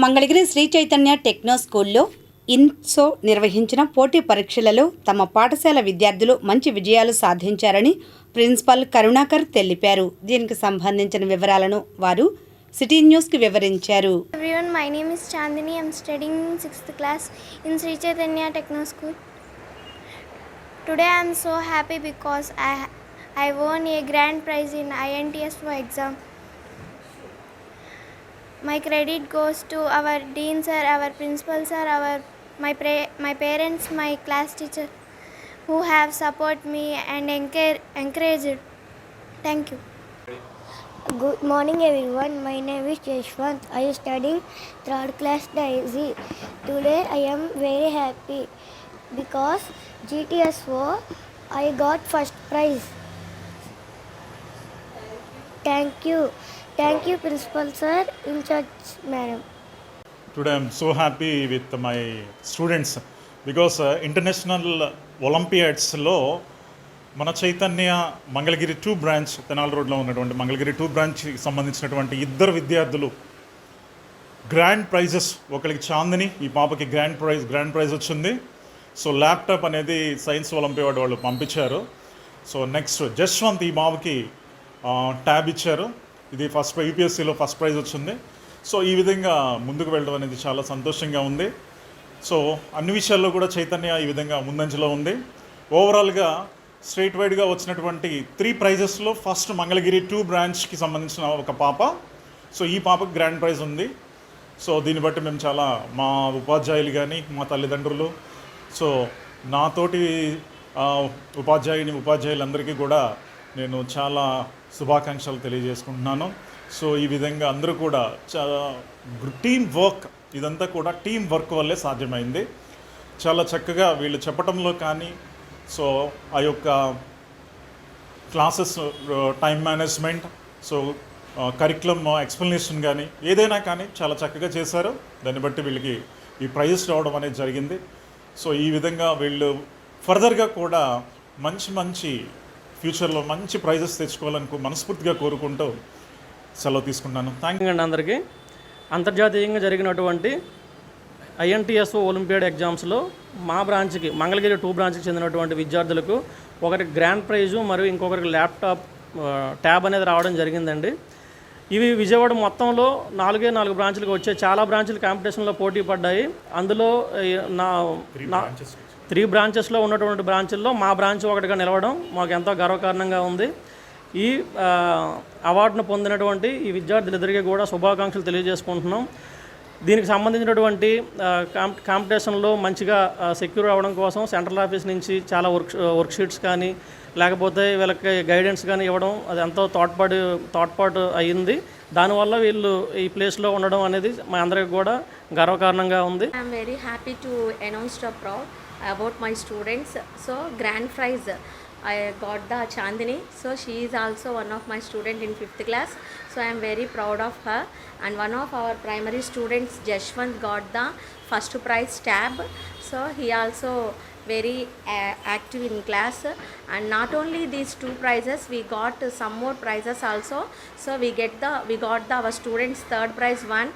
Mangalagiri Shri Chaitanya techno స్కూల్లో ఇన్సో నిర్వహించిన పోటీ పరీక్షలలో తమ పాఠశాల విద్యార్థులు మంచి విజయాలు సాధించారని ప్రిన్సిపల్ కరుణాకర్ తెలిపారు. దీనికి సంబంధించిన వివరాలను వారు సిటీ న్యూస్కి వివరించారు. Everyone, my name is Chandini. I am studying 6th class in Sri Chaitanya Techno School. Today I am so happy because I won a grand prize in INTSO exam. My credit goes to our dean sir, our principal sir, my parents, my class teacher who have supported me and encouraged. Thank you. Good morning everyone. My name is Yashwant. I am studying 3rd class DIZ. Today I am very happy because GTSO I got first prize. Thank you principal sir, in charge madam. Today I am so happy with my students because international Olympiads లో మన Chaitanya Mangalagiri 2 branch Tenali రోడ్లో ఉన్నటువంటి మంగళగిరి 2 బ్రాంచ్కి సంబంధించినటువంటి ఇద్దరు విద్యార్థులు grand prices, ఒకరికి చాందిని, ఈ పాపకి గ్రాండ్ ప్రైజ్ వచ్చింది. సో ల్యాప్టాప్ అనేది సైన్స్ ఒలింపియాడ్ వాళ్ళు పంపించారు. సో నెక్స్ట్ జశ్వంత్, ఈ బాబుకి ట్యాబ్ ఇచ్చారు. ఇది ఫస్ట్ యూపీఎస్సీలో ఫస్ట్ ప్రైజ్ వచ్చింది. సో ఈ విధంగా ముందుకు వెళ్ళడం అనేది చాలా సంతోషంగా ఉంది. సో అన్ని విషయాల్లో కూడా చైతన్య ఈ విధంగా ముందంజలో ఉంది. ఓవరాల్గా స్టేట్ వైడ్గా వచ్చినటువంటి 3 ప్రైజెస్లో ఫస్ట్ మంగళగిరి 2 బ్రాంచ్కి సంబంధించిన ఒక పాప. సో ఈ పాపకు గ్రాండ్ ప్రైజ్ ఉంది. సో దీన్ని బట్టి మేము చాలా, మా ఉపాధ్యాయులు కానీ మా తల్లిదండ్రులు, సో నాతోటి ఉపాధ్యాయులందరికీ కూడా నేను చాలా శుభాకాంక్షలు తెలియజేసుకుంటున్నాను. సో ఈ విధంగా అందరూ కూడా చాలా టీమ్ వర్క్, ఇదంతా కూడా టీం వర్క్ వల్లే సాధ్యమైంది. చాలా చక్కగా వీళ్ళు చెప్పడంలో కానీ, సో ఆ యొక్క classes time management, so curriculum explanation కానీ ఏదైనా కానీ చాలా చక్కగా చేశారు. దాన్ని బట్టి వీళ్ళకి ఈ ప్రైజెస్ రావడం అనేది జరిగింది. సో ఈ విధంగా వీళ్ళు ఫర్దర్గా కూడా మంచి ఫ్యూచర్లో మంచి ప్రైజెస్ తెచ్చుకోవాలని మనస్ఫూర్తిగా కోరుకుంటూ సెలవు తీసుకుంటాను. థ్యాంక్ యూ అండి అందరికీ. అంతర్జాతీయంగా జరిగినటువంటి INTSO ఒలింపియాడ్ ఎగ్జామ్స్లో మా బ్రాంచ్కి, మంగళగిరి 2 బ్రాంచ్కి చెందినటువంటి విద్యార్థులకు ఒకరికి గ్రాండ్ ప్రైజు మరియు ఇంకొకరికి ల్యాప్టాప్ ట్యాబ్ అనేది రావడం జరిగిందండి. ఇవి విజయవాడ మొత్తంలో 4 బ్రాంచ్లకు వచ్చాయి. చాలా బ్రాంచ్లు కాంపిటీషన్లో పోటీ పడ్డాయి. అందులో 3 బ్రాంచెస్లో ఉన్నటువంటి బ్రాంచుల్లో మా బ్రాంచ్ ఒకటిగా నిలవడం మాకు ఎంతో గర్వకారణంగా ఉంది. ఈ అవార్డును పొందినటువంటి ఈ విద్యార్థులిద్దరికీ కూడా శుభాకాంక్షలు తెలియజేసుకుంటున్నాం. దీనికి సంబంధించినటువంటి కాంపిటీషన్లో మంచిగా సెక్యూర్ అవ్వడం కోసం సెంట్రల్ ఆఫీస్ నుంచి చాలా వర్క్షీట్స్ కానీ లేకపోతే వీళ్ళకి గైడెన్స్ కానీ ఇవ్వడం, అది ఎంతో తోడ్పాటు అయ్యింది. దానివల్ల వీళ్ళు ఈ ప్లేస్లో ఉండడం అనేది మా అందరికీ కూడా గర్వకారణంగా ఉంది. I'm very happy to announce proud about my students. So grand prize I got the Chandini. So she is also one of my student in 5th class. So I am very proud of her. And one of our primary students, Jashwant, got the first prize tab. So he also very active in class. And not only these 2 prizes, we got some more prizes also. So we got our students 3rd prize 1,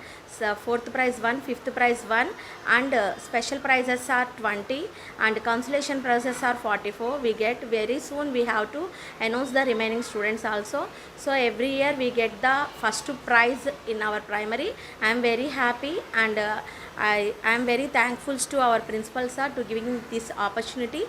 4th prize 1, 5th prize 1, and special prizes are 20 and consolation prizes are 44. We get very soon, we have to announce the remaining students also. So every year we get the first prize in our primary. I am very happy and I am very thankful to our principal sir to giving this opportunity,